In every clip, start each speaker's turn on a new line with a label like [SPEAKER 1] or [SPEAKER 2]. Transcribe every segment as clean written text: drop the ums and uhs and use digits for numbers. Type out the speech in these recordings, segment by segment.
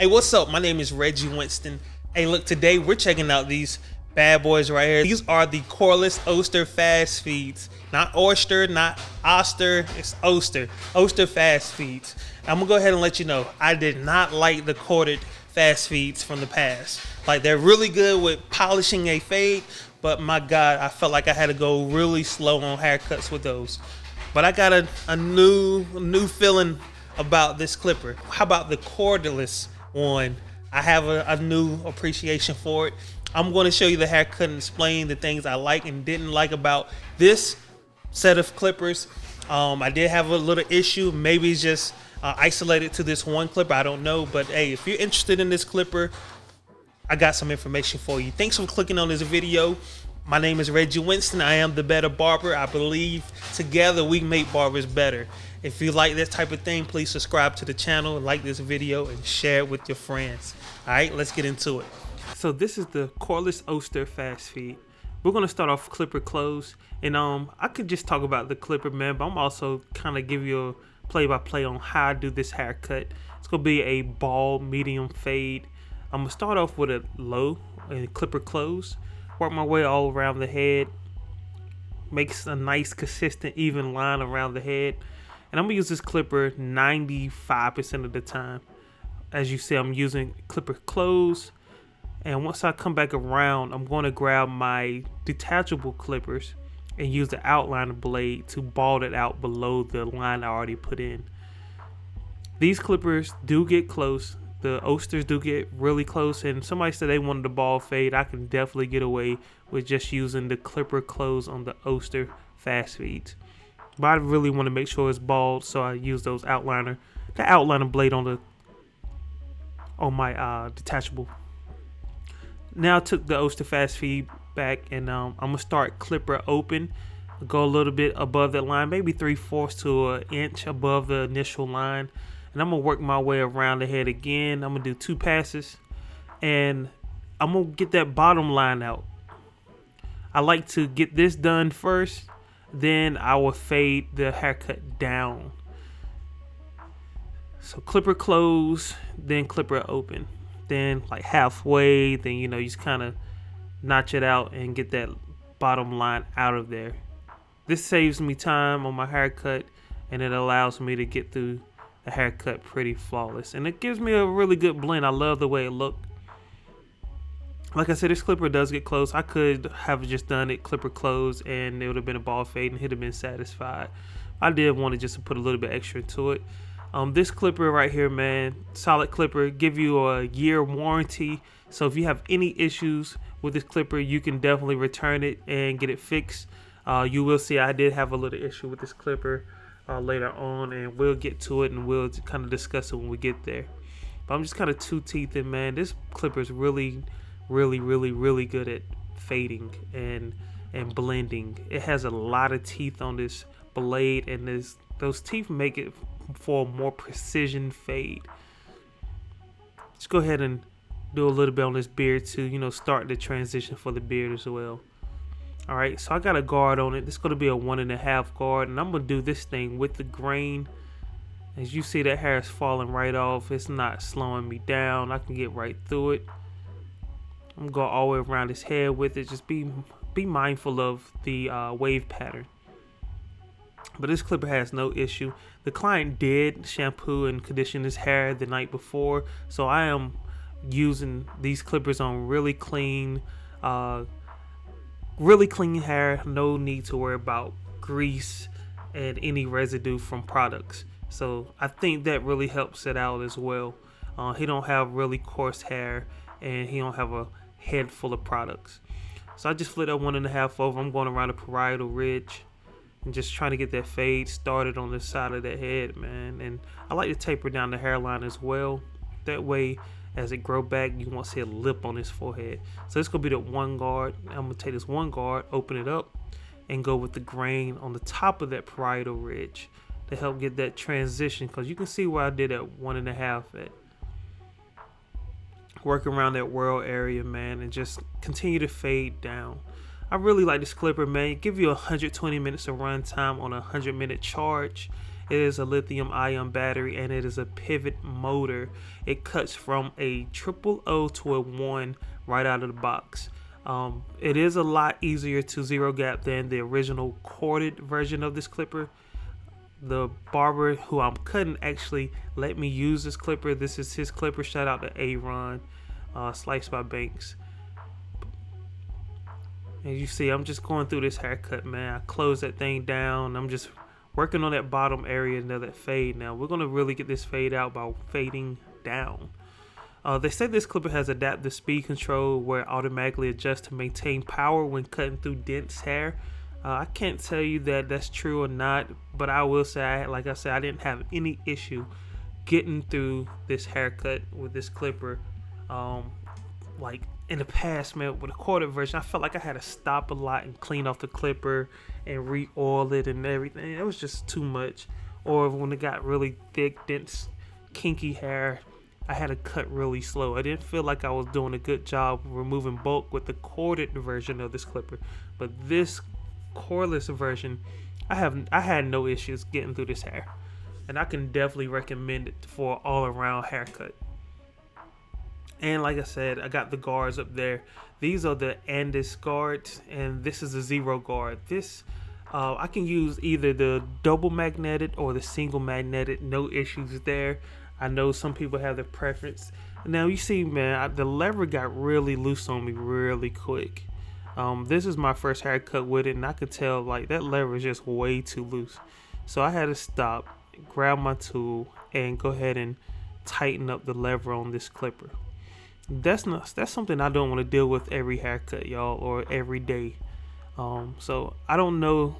[SPEAKER 1] Hey, what's up? My name is Reggie Winston. Hey, look, today we're checking out these bad boys right here. These are the Cordless Oster Fast Feeds. Not oyster, not oster, it's Oster. Oster Fast Feeds. I'm gonna go ahead and let you know, I did not like the corded fast feeds from the past. Like, they're really good with polishing a fade, but my God, I felt like I had to go really slow on haircuts with those. But I got a new feeling about this clipper. How about the cordless one? I have a new appreciation for it. I'm going to show you the haircut and explain the things I like and didn't like about this set of clippers. I did have a little issue. Maybe it's just isolated to this one clipper. I don't know. But hey, if you're interested in this clipper, I got some information for you. Thanks for clicking on this video. My name is Reggie Winston. I am the better barber. I believe together we make barbers better. If you like this type of thing, please subscribe to the channel, like this video, and share it with your friends. All right, let's get into it. So this is the Cordless Oster Fast Feed. We're gonna start off clipper close, and I could just talk about the clipper, man, but I'm also kind of give you a play-by-play on how I do this haircut. It's gonna be a bald medium fade. I'm gonna start off with a low and clipper close. Work my way all around the head. Makes a nice, consistent, even line around the head. And I'm gonna use this clipper 95% of the time. As you see, I'm using clipper close. And once I come back around, I'm gonna grab my detachable clippers and use the outliner blade to bald it out below the line I already put in. These clippers do get close. The Osters do get really close, and somebody said they wanted a bald fade. I can definitely get away with just using the clipper close on the Oster Fast Feeds. But I really want to make sure it's bald, so I use the outliner blade on my detachable. Now I took the Oster Fast Feed back, and I'm gonna start clipper open. Go a little bit above that line, maybe 3/4 to an inch above the initial line. And I'm gonna work my way around the head again. I'm gonna do 2 passes, and I'm gonna get that bottom line out. I like to get this done first, then I will fade the haircut down. So clipper close, then clipper open, then like halfway, then you just kind of notch it out and get that bottom line out of there. This saves me time on my haircut, and it allows me to get through the haircut pretty flawless, and it gives me a really good blend. I love the way it looked. Like I said, this clipper does get close. I could have just done it clipper close and it would have been a bald fade and he'd have been satisfied. I did want to just put a little bit extra into it. This clipper right here, man, solid clipper, give you a year warranty. So if you have any issues with this clipper, you can definitely return it and get it fixed. You will see I did have a little issue with this clipper later on, and we'll get to it and we'll kind of discuss it when we get there. But I'm just kind of two-teething, man. This clipper is really good at fading and blending. It has a lot of teeth on this blade, and those teeth make it for a more precision fade. Let's go ahead and do a little bit on this beard to start the transition for the beard as well. Alright, so I got a guard on it. This is going to be a 1.5 guard, and I'm going to do this thing with the grain. As you see, that hair is falling right off. It's not slowing me down. I can get right through it. I'm going to go all the way around his head with it. Just be mindful of the wave pattern. But this clipper has no issue. The client did shampoo and condition his hair the night before, so I am using these clippers on really clean hair. No need to worry about grease and any residue from products. So I think that really helps it out as well. He don't have really coarse hair, and he don't have a head full of products. So I just flipped that 1.5 over. I'm going around the parietal ridge and just trying to get that fade started on the side of that head, man. And I like to taper down the hairline as well. That way, as it grow back, you won't see a lip on his forehead. So it's gonna be the 1 guard. I'm gonna take this 1 guard, open it up, and go with the grain on the top of that parietal ridge to help get that transition, because you can see where I did at 1.5 at. Work around that whirl area, man, and just continue to fade down. I really like this clipper, man. Give you 120 minutes of run time on a 100-minute charge, It is a lithium ion battery and it is a pivot motor. It cuts from a triple O to a 1 right out of the box. It is a lot easier to zero gap than the original corded version of this clipper. The barber who I'm cutting actually let me use this clipper. This is his clipper. Shout out to Aaron, Sliced by Banks. As you see, I'm just going through this haircut, man. I close that thing down. I'm just working on that bottom area and that fade. Now we're gonna really get this fade out by fading down. They say this clipper has adaptive speed control where it automatically adjusts to maintain power when cutting through dense hair. I can't tell you that that's true or not, but I will say, like I said, I didn't have any issue getting through this haircut with this clipper. Like in the past, man, with a corded version, I felt like I had to stop a lot and clean off the clipper and re-oil it and everything. It was just too much. Or when it got really thick, dense, kinky hair, I had to cut really slow. I didn't feel like I was doing a good job removing bulk with the corded version of this clipper. But this cordless version, I had no issues getting through this hair. And I can definitely recommend it for all-around haircut. And like I said, I got the guards up there. These are the Andis guards, and this is a zero guard. This, I can use either the double magnetic or the single magnetic. No issues there. I know some people have their preference. Now you see, man, the lever got really loose on me really quick. This is my first haircut with it, and I could tell like that lever is just way too loose. So I had to stop, grab my tool, and go ahead and tighten up the lever on this clipper. That's something I don't want to deal with every haircut, y'all, or every day. So I don't know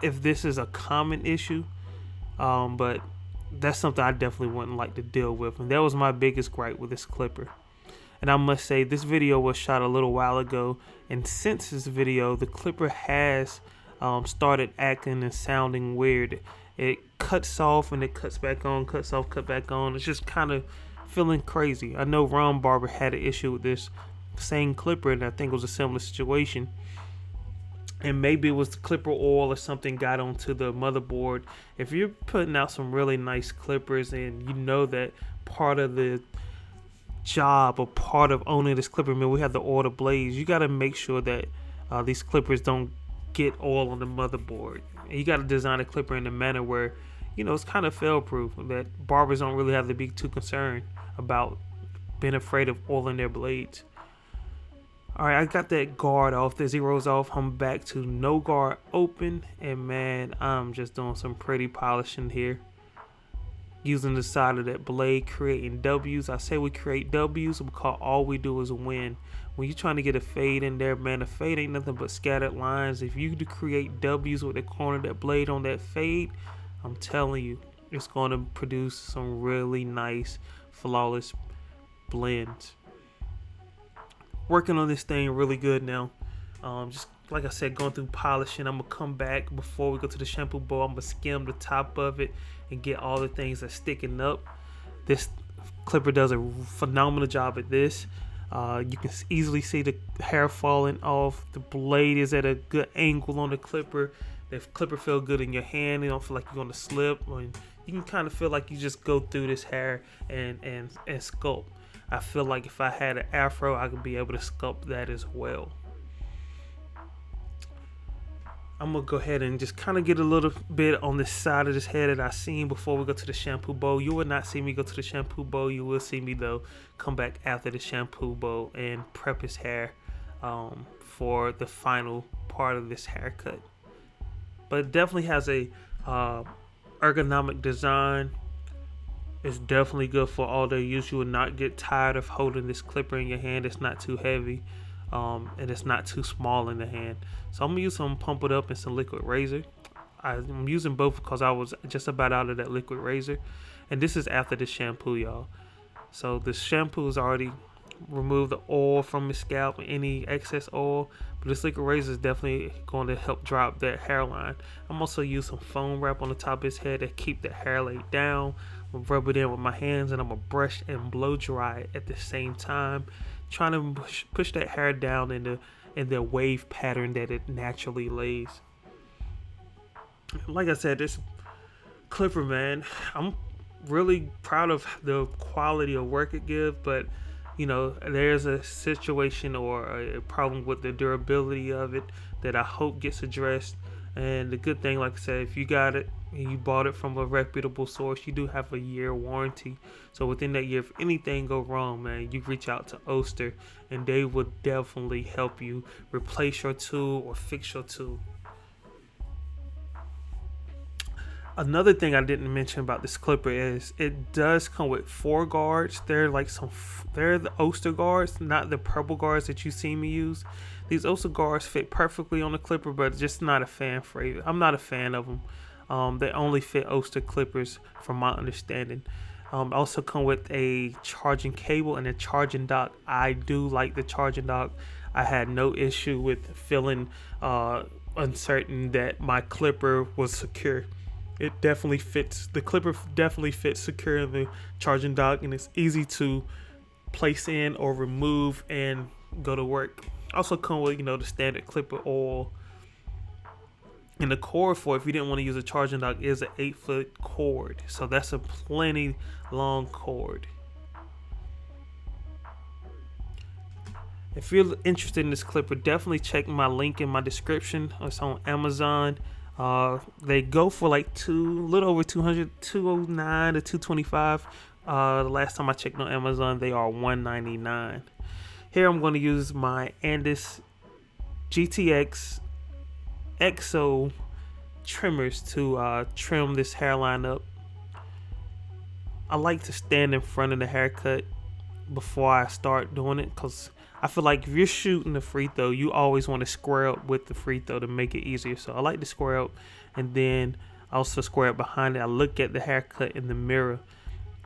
[SPEAKER 1] if this is a common issue, but that's something I definitely wouldn't like to deal with. And that was my biggest gripe with this clipper. And I must say, this video was shot a little while ago, and since this video, the clipper has started acting and sounding weird. It cuts off and it cuts back on, cuts off, cut back on. It's just kind of feeling crazy. I know Ron Barber had an issue with this same clipper, and I think it was a similar situation. And maybe it was the clipper oil or something got onto the motherboard. If you're putting out some really nice clippers and you know that part of the job or part of owning this clipper, man, we have the oil to blaze, you got to make sure that these clippers don't get oil on the motherboard. And you got to design a clipper in a manner where, you know, it's kind of fail-proof, that barbers don't really have to be too concerned about being afraid of oiling their blades. Alright, I got that guard off, the zeros off. I'm back to no guard open, and man, I'm just doing some pretty polishing here. Using the side of that blade, creating W's. I say we create W's because all we do is win. When you're trying to get a fade in there, man, a fade ain't nothing but scattered lines. If you do create W's with the corner of that blade on that fade, I'm telling you, it's going to produce some really nice, flawless blends. Working on this thing really good now. Just like I said, going through polishing. I'm going to come back before we go to the shampoo bowl. I'm going to skim the top of it and get all the things that's sticking up. This clipper does a phenomenal job at this. You can easily see the hair falling off. The blade is at a good angle on the clipper. The clipper feel good in your hand. You don't feel like you're going to slip. You can kind of feel like you just go through this hair and sculpt. I feel like if I had an afro, I could be able to sculpt that as well. I'm going to go ahead and just kind of get a little bit on the side of this head that I seen before we go to the shampoo bowl. You will not see me go to the shampoo bowl. You will see me, though, come back after the shampoo bowl and prep his hair for the final part of this haircut. But it definitely has a ergonomic design. It's definitely good for all day use. You will not get tired of holding this clipper in your hand. It's not too heavy, and it's not too small in the hand. So I'm gonna use some Pump It Up and some liquid razor. I'm using both because I was just about out of that liquid razor, and this is after the shampoo, y'all. So the shampoo has already removed the oil from his scalp, any excess oil, but this liquid razor is definitely going to help drop that hairline. I'm also using some foam wrap on the top of his head to keep the hair laid down. I'm gonna rub it in with my hands, and I'm gonna brush and blow dry it at the same time, trying to push that hair down in the wave pattern that it naturally lays. Like I said, there's clipper, man, I'm really proud of the quality of work it gives, but you know, there's a situation or a problem with the durability of it that I hope gets addressed. And the good thing, like I said, if you got it and you bought it from a reputable source, you do have a year warranty. So within that year, if anything go wrong, man, you reach out to Oster and they will definitely help you replace your tool or fix your tool. Another thing I didn't mention about this clipper is it does come with 4 guards. They're the Oster guards, not the purple guards that you see me use. These Oster guards fit perfectly on the clipper, but just not a fan favorite. I'm not a fan of them. They only fit Oster clippers from my understanding. Also come with a charging cable and a charging dock. I do like the charging dock. I had no issue with feeling uncertain that my clipper was secure. It definitely fits. The clipper definitely fits secure in the charging dock, and it's easy to place in or remove and go to work. Also come with, you know, the standard clipper oil. And the cord for, if you didn't want to use a charging dock, is an 8-foot cord. So that's a plenty long cord. If you're interested in this clipper, definitely check my link in my description. It's on Amazon. They go for like a little over 200, 209 to 225. The last time I checked on Amazon, they are $199. Here I'm going to use my Andis GTX EXO trimmers to trim this hairline up. I like to stand in front of the haircut before I start doing it, because I feel like if you're shooting the free throw, you always want to square up with the free throw to make it easier. So I like to square up, and then also square up behind it. I look at the haircut in the mirror.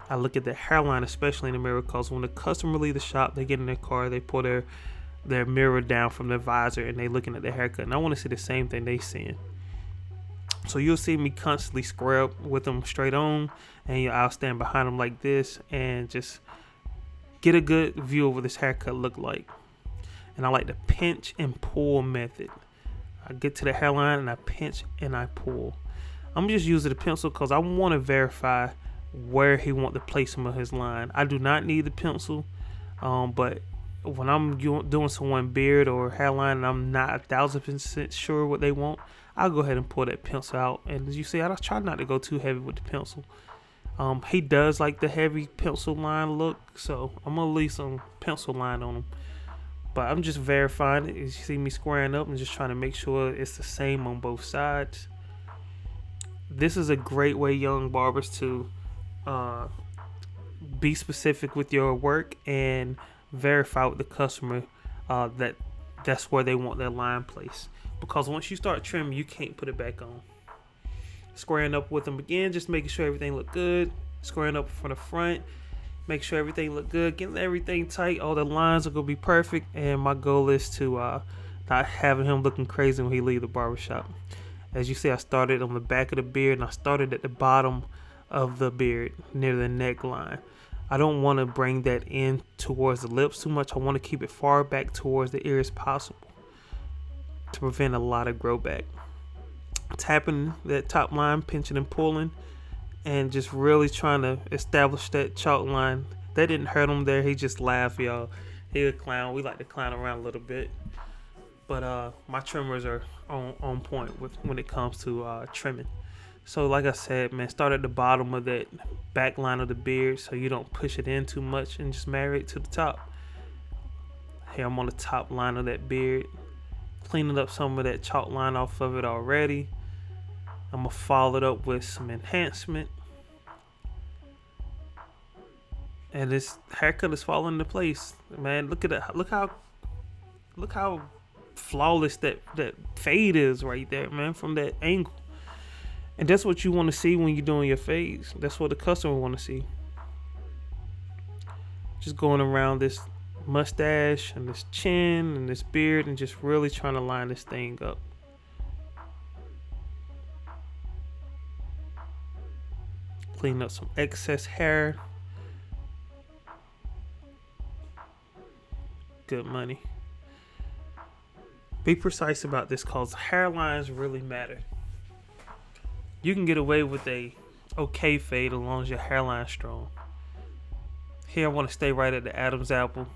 [SPEAKER 1] I look at the hairline, especially in the mirror, because when the customer leaves the shop, they get in their car, they pull their mirror down from the visor, and they looking at the haircut. And I want to see the same thing they seeing. So you'll see me constantly square up with them straight on, and I'll stand behind them like this and just get a good view of what this haircut look like. And I like the pinch and pull method. I get to the hairline and I pinch and I pull. I'm just using the pencil because I want to verify where he want to place him on his line. I do not need the pencil, but when I'm doing someone beard or hairline and I'm not 1,000% sure what they want, I'll go ahead and pull that pencil out. And as you see, I try not to go too heavy with the pencil. He does like the heavy pencil line look, so I'm gonna leave some pencil line on him. But I'm just verifying it. As you see me squaring up and just trying to make sure it's the same on both sides. This is a great way, young barbers, to be specific with your work and verify with the customer that that's where they want their line placed. Because once you start trimming, you can't put it back on. Squaring up with them again, just making sure everything look good. Squaring up from the front, make sure everything look good, getting everything tight. All the lines are gonna be perfect, and my goal is to not having him looking crazy when he leave the barbershop. As you see, I started on the back of the beard, and I started at the bottom of the beard near the neckline. I don't want to bring that in towards the lips too much. I want to keep it far back towards the ear as possible to prevent a lot of grow back. Tapping that top line, pinching and pulling, and just really trying to establish that chalk line. That didn't hurt him there. He just laughed, y'all. He a clown. We like to clown around a little bit. But my trimmers are on point when it comes to trimming. So like I said, man, start at the bottom of that back line of the beard so you don't push it in too much, and just marry it to the top. Here I'm on the top line of that beard, cleaning up some of that chalk line off of it already. I'm gonna follow it up with some enhancement, and this haircut is falling into place. Man, look at that! Look how flawless that fade is right there, man, from that angle. And that's what you want to see when you're doing your fades. That's what the customer want to see. Just going around this mustache and this chin and this beard, and just really trying to line this thing up. Clean up some excess hair. Good money. Be precise about this, cause hairlines really matter. You can get away with a okay fade as long as your hairline's strong. Here I want to stay right at the Adam's apple.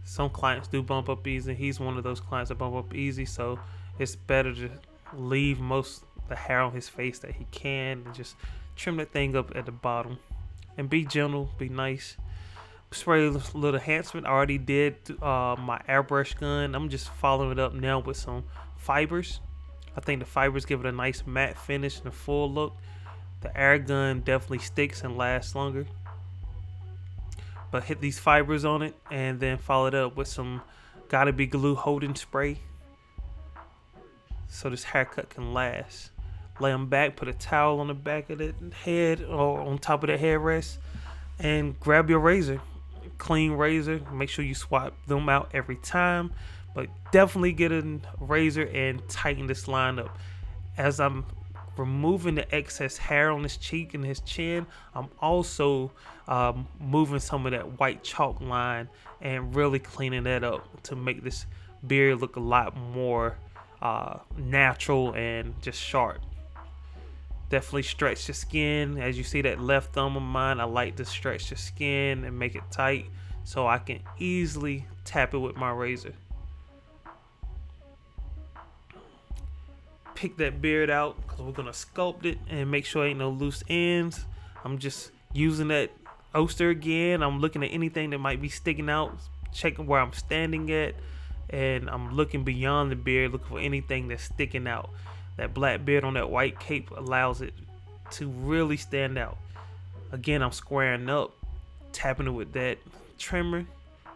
[SPEAKER 1] Some clients do bump up easy. He's one of those clients that bump up easy, so it's better to leave most the hair on his face that he can and just trim that thing up at the bottom. And be gentle, be nice. Spray a little enhancement. I already did my airbrush gun. I'm just following it up now with some fibers. I think the fibers give it a nice matte finish and a full look. The air gun definitely sticks and lasts longer. But hit these fibers on it and then follow it up with some Gotta Be Glue holding spray so this haircut can last. Lay them back, put a towel on the back of the head or on top of the headrest, and grab your razor. Clean razor. Make sure you swap them out every time, but definitely get a razor and tighten this line up. As I'm removing the excess hair on his cheek and his chin, I'm also moving some of that white chalk line and really cleaning that up to make this beard look a lot more natural and just sharp. Definitely stretch the skin. As you see that left thumb of mine, I like to stretch the skin and make it tight so I can easily tap it with my razor. Pick that beard out because we're gonna sculpt it and make sure ain't no loose ends. I'm just using that Oster again. I'm looking at anything that might be sticking out, checking where I'm standing at, and I'm looking beyond the beard, looking for anything that's sticking out. That black beard on that white cape allows it to really stand out. Again, I'm squaring up, tapping it with that trimmer,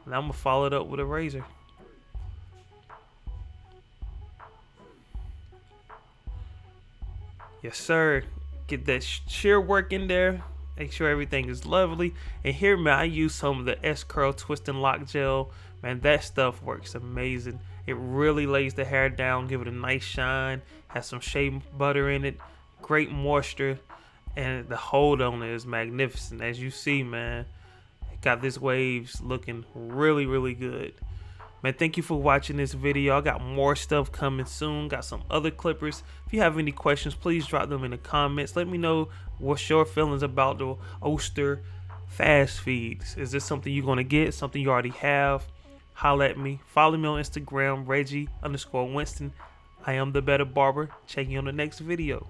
[SPEAKER 1] and I'm gonna follow it up with a razor. Yes, sir. Get that shear work in there. Make sure everything is lovely. And here, man, I use some of the S-Curl Twist and Lock Gel. Man, that stuff works amazing. It really lays the hair down, give it a nice shine. Has some shea butter in it. Great moisture. And the hold on it is magnificent. As you see, man, got this waves looking really, really good. Man, thank you for watching this video. I got more stuff coming soon. Got some other clippers. If you have any questions, please drop them in the comments. Let me know what's your feelings about the Oster Fast Feeds. Is this something you're going to get? Something you already have? Holla at me. Follow me on Instagram, Reggie_Winston. I am the better barber. Check you on the next video.